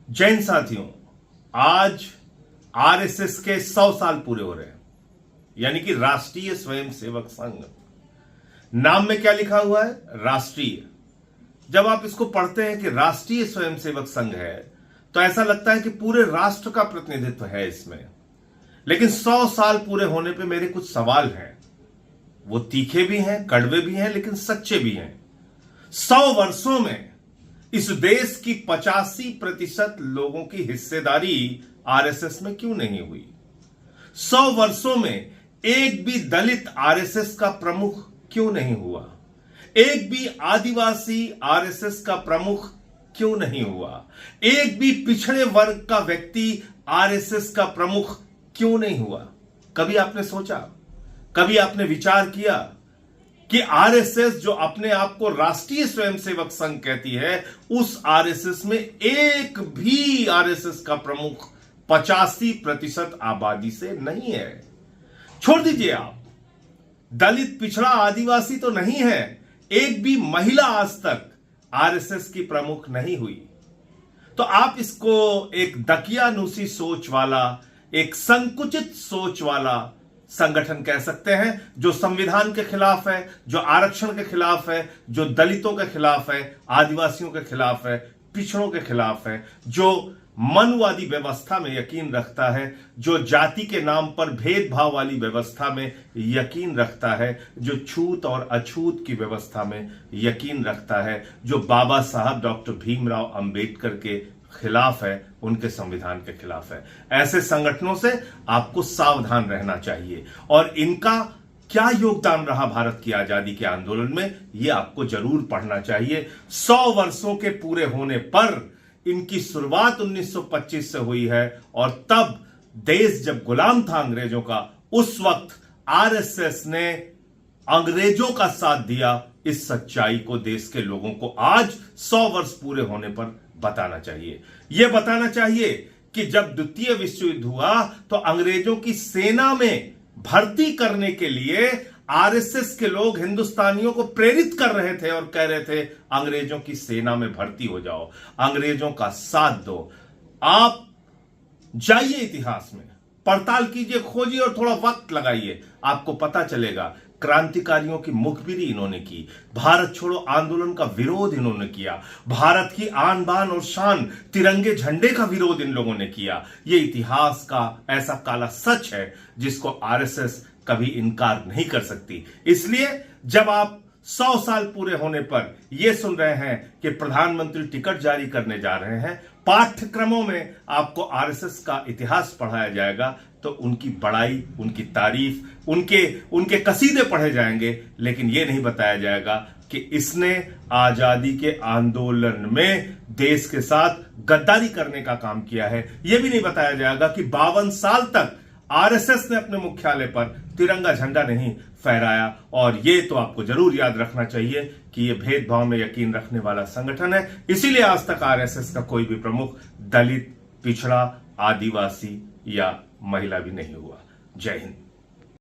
जैन साथियों, आज आरएसएस के 100 साल पूरे हो रहे हैं, यानी कि राष्ट्रीय स्वयंसेवक संघ। नाम में क्या लिखा हुआ है? राष्ट्रीय। जब आप इसको पढ़ते हैं कि राष्ट्रीय स्वयंसेवक संघ है, तो ऐसा लगता है कि पूरे राष्ट्र का प्रतिनिधित्व है इसमें। लेकिन 100 साल पूरे होने पे मेरे कुछ सवाल हैं। वो तीखे भी हैं, कड़वे भी हैं, लेकिन सच्चे भी हैं। 100 वर्षों में इस देश की 85% लोगों की हिस्सेदारी आरएसएस में क्यों नहीं हुई? 100 वर्षों में एक भी दलित आरएसएस का प्रमुख क्यों नहीं हुआ? एक भी आदिवासी आरएसएस का प्रमुख क्यों नहीं हुआ? एक भी पिछड़े वर्ग का व्यक्ति आरएसएस का प्रमुख क्यों नहीं हुआ? कभी आपने सोचा, कभी आपने विचार किया कि आरएसएस जो अपने आप को राष्ट्रीय स्वयंसेवक संघ कहती है, उस आरएसएस में एक भी आरएसएस का प्रमुख 85% आबादी से नहीं है? छोड़ दीजिए आप, दलित, पिछड़ा, आदिवासी तो नहीं है, एक भी महिला आज तक आरएसएस की प्रमुख नहीं हुई। तो आप इसको एक दकियानूसी सोच वाला, एक संकुचित सोच वाला संगठन कह सकते हैं, जो संविधान के खिलाफ है, जो आरक्षण के खिलाफ है, जो दलितों के खिलाफ है, आदिवासियों के खिलाफ है, पिछड़ों के खिलाफ है, जो मनुवादी व्यवस्था में यकीन रखता है, जो जाति के नाम पर भेदभाव वाली व्यवस्था में यकीन रखता है, जो छूत और अछूत की व्यवस्था में यकीन रखता है, जो बाबा साहब डॉक्टर भीमराव अंबेडकर के खिलाफ है, उनके संविधान के खिलाफ है। ऐसे संगठनों से आपको सावधान रहना चाहिए। और इनका क्या योगदान रहा भारत की आजादी के आंदोलन में, यह आपको जरूर पढ़ना चाहिए। 100 वर्षों के पूरे होने पर इनकी शुरुआत 1925 से हुई है, और तब देश जब गुलाम था अंग्रेजों का, उस वक्त आरएसएस ने अंग्रेजों का साथ दिया। इस सच्चाई को देश के लोगों को आज 100 वर्ष पूरे होने पर बताना चाहिए। यह बताना चाहिए कि जब द्वितीय विश्व युद्ध हुआ, तो अंग्रेजों की सेना में भर्ती करने के लिए आरएसएस के लोग हिंदुस्तानियों को प्रेरित कर रहे थे और कह रहे थे, अंग्रेजों की सेना में भर्ती हो जाओ, अंग्रेजों का साथ दो। आप जाइए, इतिहास में पड़ताल कीजिए, खोजिए और थोड़ा वक्त लगाइए, आपको पता चलेगा। क्रांतिकारियों की मुखबिरी इन्होंने की, भारत छोड़ो आंदोलन का विरोध इन्होंने किया, भारत की आन बान और शान तिरंगे झंडे का विरोध इन लोगों ने किया। यह इतिहास का ऐसा काला सच है जिसको आरएसएस कभी इनकार नहीं कर सकती। इसलिए जब आप 100 साल पूरे होने पर यह सुन रहे हैं कि प्रधानमंत्री टिकट जारी करने जा रहे हैं, पाठ्यक्रमों में आपको आरएसएस का इतिहास पढ़ाया जाएगा, तो उनकी बड़ाई, उनकी तारीफ, उनके कसीदे पढ़े जाएंगे, लेकिन यह नहीं बताया जाएगा कि इसने आजादी के आंदोलन में देश के साथ गद्दारी करने का काम किया है। यह भी नहीं बताया जाएगा कि 52 साल तक आरएसएस ने अपने मुख्यालय पर तिरंगा झंडा नहीं फहराया। और यह तो आपको जरूर याद रखना चाहिए कि यह भेदभाव में यकीन रखने वाला संगठन है। इसीलिए आज तक आरएसएस का कोई भी प्रमुख दलित, पिछड़ा, आदिवासी या महिला भी नहीं हुआ। जय हिंद।